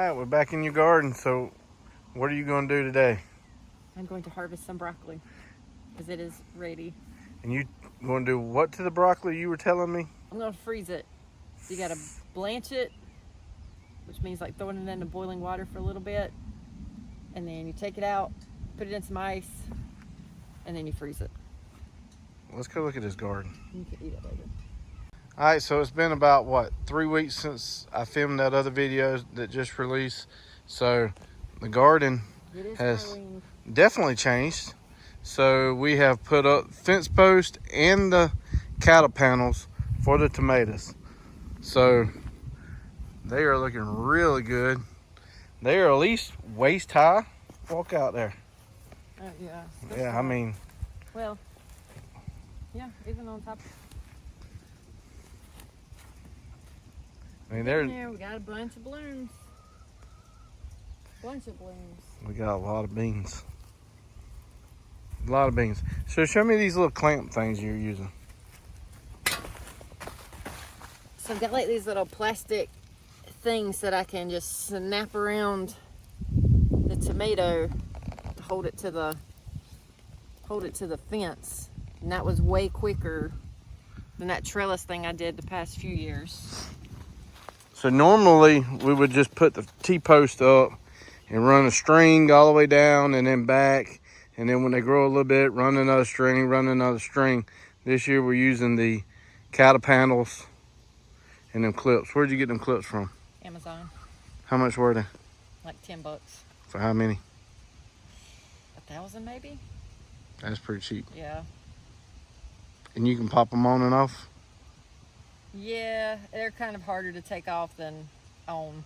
right, we're back in your garden. So what are you going to do today? I'm going to harvest some broccoli because it is ready. And you going to do what to the broccoli you were telling me? I'm going to freeze it. You got to blanch it, which means like throwing it into boiling water for a little bit. And then you take it out, put it in some ice, and then you freeze it. Let's go look at this garden. You can eat it later. All right, so it's been about, what, 3 weeks since I filmed that other video that just released. So the garden has definitely changed. So we have put up fence posts and the cattle panels for the tomatoes. So they are looking really good. They are at least waist high. Walk out there. Yeah. Yeah, I mean. Well, yeah, even on top. I mean, there we got a bunch of blooms. We got a lot of beans. A lot of beans. So show me these little clamp things you're using. So I've got like these little plastic things that I can just snap around the tomato to hold it to the fence. And that was way quicker than that trellis thing I did the past few years. So normally we would just put the T-post up and run a string all the way down and then back. And then when they grow a little bit, run another string, run another string. This year we're using the cattle panels and them clips. Where'd you get them clips from? Amazon. How much were they? Like $10. For how many? 1,000 maybe? That's pretty cheap. Yeah. And you can pop them on and off? Yeah, they're kind of harder to take off than on.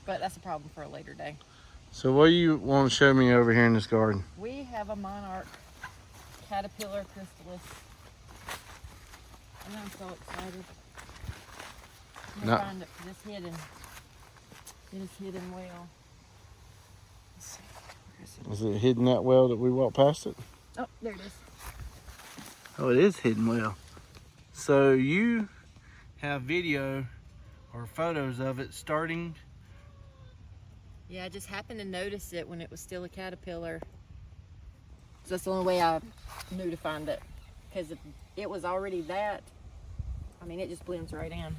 But that's a problem for a later day. So what do you want to show me over here in this garden? We have a monarch caterpillar chrysalis. And I'm so excited. I'm gonna find it because it's hidden. It is hidden well. Let's see. Where is it? Is it hidden that well that we walked past it? Oh, there it is. Oh, it is hidden well. So you have video or photos of it starting? Yeah, I just happened to notice it when it was still a caterpillar. So that's the only way I knew to find it. Because if it was already that, I mean, it just blends right in.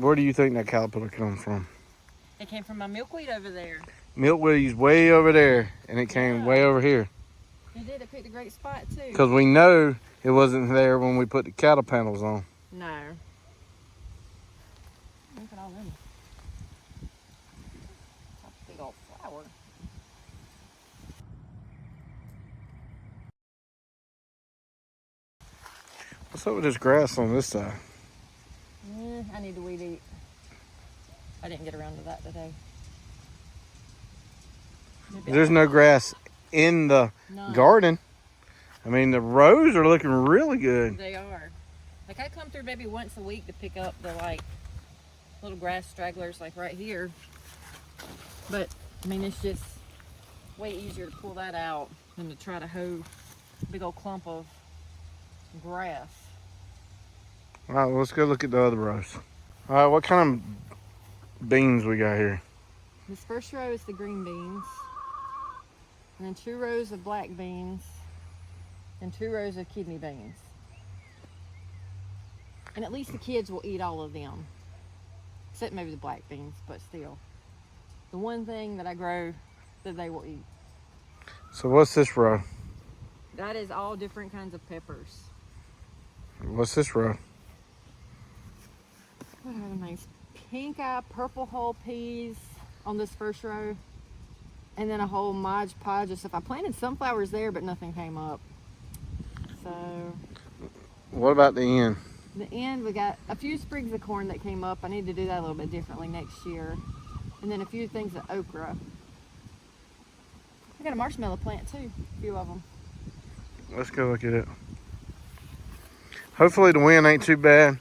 Where do you think that caterpillar comes from? It came from my milkweed over there. Milkweed's way over there, and it came way over here. It did. It picked a great spot, too. Because we know it wasn't there when we put the cattle panels on. No. Look at all them. That's a big old flower. What's up with this grass on this side? I need to weed eat. I didn't get around to that today. There's no grass in the garden. I mean, the rows are looking really good. They are. Like, I come through maybe once a week to pick up the, like, little grass stragglers, like right here. But, I mean, it's just way easier to pull that out than to try to hoe a big old clump of grass. All right, well, let's go look at the other rows. All right, what kind of beans we got here? This first row is the green beans. And then 2 rows of black beans. And 2 rows of kidney beans. And at least the kids will eat all of them. Except maybe the black beans, but still. The one thing that I grow that they will eat. So what's this row? That is all different kinds of peppers. What's this row? What are the nice pink eye, purple whole peas on this first row. And then a whole Mod Podge of stuff. I planted sunflowers there, but nothing came up. So. What about the end? The end, we got a few sprigs of corn that came up. I need to do that a little bit differently next year. And then a few things of okra. I got a marshmallow plant too, a few of them. Let's go look at it. Hopefully the wind ain't too bad.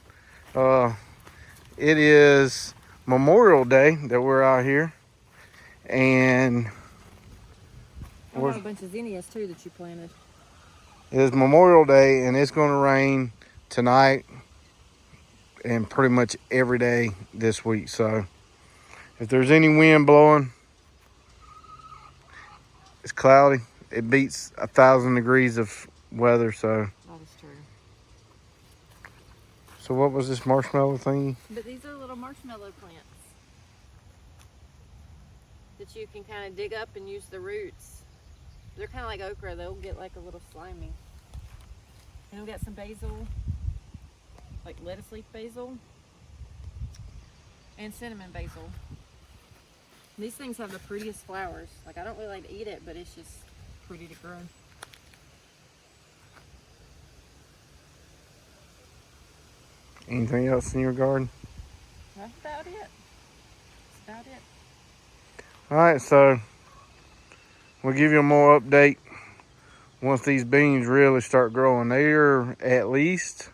It is Memorial Day that we're out here. And I got a bunch of zinnias too that you planted. It is Memorial Day and it's going to rain tonight and pretty much every day this week. So If there's any wind blowing, it's cloudy. It beats 1,000 degrees of weather, so. That is true. So what was this marshmallow thingy? But these are little marshmallow plants that you can kind of dig up and use the roots. They're kind of like okra. They'll get like a little slimy. And we got some basil, like lettuce leaf basil, and cinnamon basil. These things have the prettiest flowers. Like, I don't really like to eat it, but it's just pretty to grow. Anything else in your garden? That's about it. That's about it. All right, so we'll give you a more update once these beans really start growing. They're at least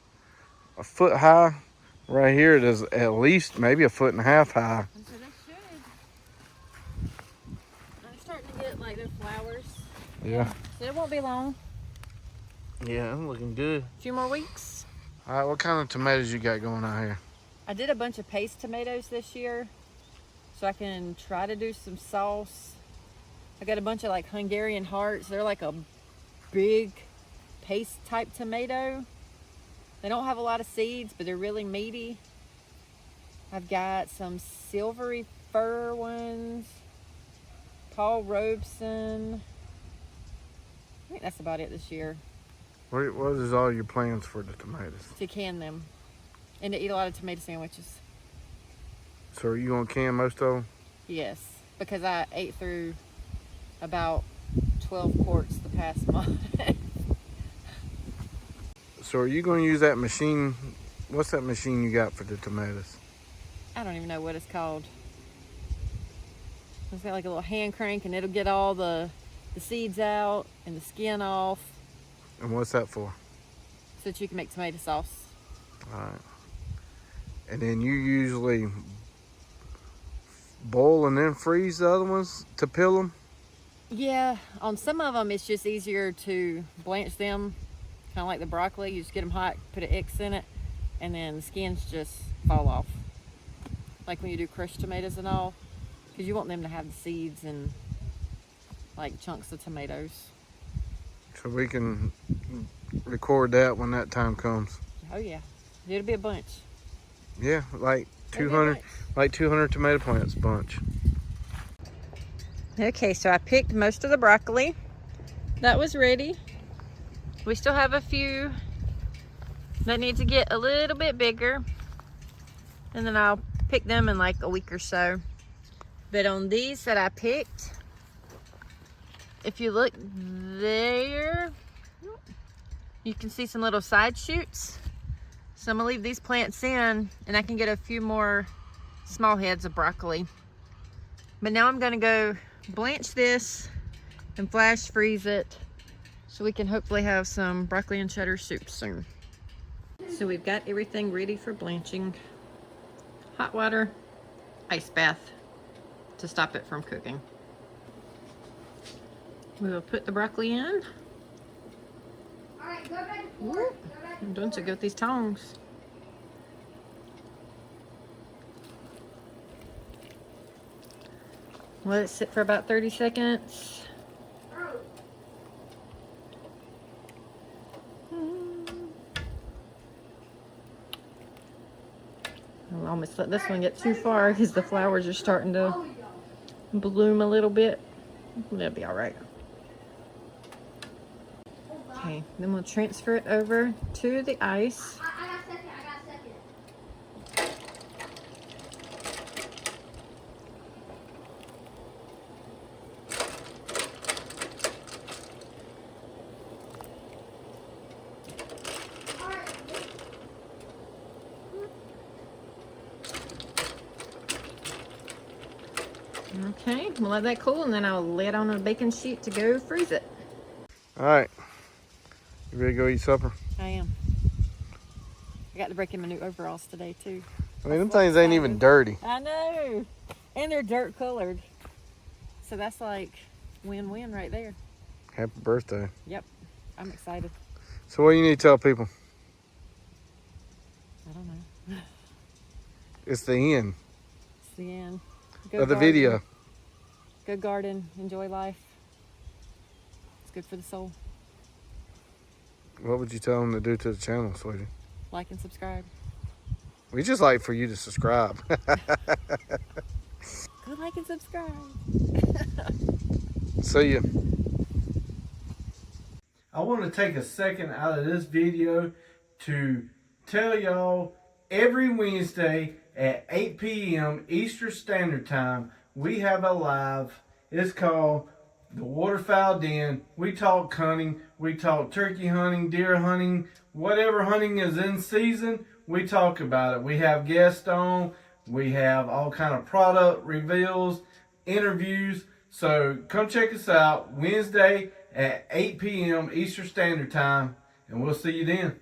a foot high. Right here, it is at least maybe a 1.5 feet high. And so they should. I'm starting to get like their flowers. Yeah. So it won't be long. Yeah, I'm looking good. A few more weeks. All right, what kind of tomatoes you got going out here? I did a bunch of paste tomatoes this year, so I can try to do some sauce. I got a bunch of like Hungarian hearts. They're like a big paste type tomato. They don't have a lot of seeds, but they're really meaty. I've got some silvery fir ones. Paul Robeson. I think that's about it this year. What is all your plans for the tomatoes? To can them and to eat a lot of tomato sandwiches. So are you gonna can most of them? Yes, because I ate through about 12 quarts the past month. So are you gonna use that machine? What's that machine you got for the tomatoes? I don't even know what it's called. It's got like a little hand crank and it'll get all the seeds out and the skin off And what's that for? so that you can make tomato sauce. All right. And then you usually boil and then freeze the other ones to peel them? Yeah, on some of them it's just easier to blanch them, kind of like the broccoli. You just get them hot, put an X in it, and then the skins just fall off. Like when you do crushed tomatoes and all, because you want them to have the seeds and like chunks of tomatoes. So we can record that when that time comes. Oh yeah, it'll be a bunch. Yeah, like It'll be a 200, bunch. like 200 tomato plants bunch. Okay, so I picked most of the broccoli. That was ready. We still have a few that need to get a little bit bigger. And then I'll pick them in like a week or so. But on these that I picked, if you look there, you can see some little side shoots. So I'm gonna leave these plants in and I can get a few more small heads of broccoli. But now I'm gonna go blanch this and flash freeze it so we can hopefully have some broccoli and cheddar soup soon. So we've got everything ready for blanching. Hot water, ice bath to stop it from cooking. We will put the broccoli in. Alright, go back to Ooh, work. Go back to I'm doing so good with these tongs. Let it sit for about 30 seconds. work. I'll almost let this one get too far because the flowers are starting to bloom a little bit. That'll be all right. Okay, then we'll transfer it over to the ice. I got a second. I got a second. Alright. Okay, we'll let that cool and then I'll lay it on a baking sheet to go freeze it. All right, you ready to go eat supper? I am. I got to break in my new overalls today too. I mean, them things ain't even dirty. I know. And they're dirt colored. So that's like win-win right there. Happy birthday. Yep. I'm excited. So what do you need to tell people? I don't know. It's the end. It's the end. Go of the garden. video. Go garden. Enjoy life. It's good for the soul. What would you tell them to do to the channel, sweetie? Like and subscribe. We just like for you to subscribe. Go like and subscribe. See ya. I want to take a second out of this video to tell y'all every Wednesday at 8 p.m. Eastern Standard Time, we have a live. It's called the Waterfowl Den. We talk hunting, we talk turkey hunting, deer hunting, whatever hunting is in season, we talk about it. We have guests on, we have all kind of product reveals, interviews. So come check us out Wednesday at 8 p.m. Eastern Standard Time, and we'll see you then.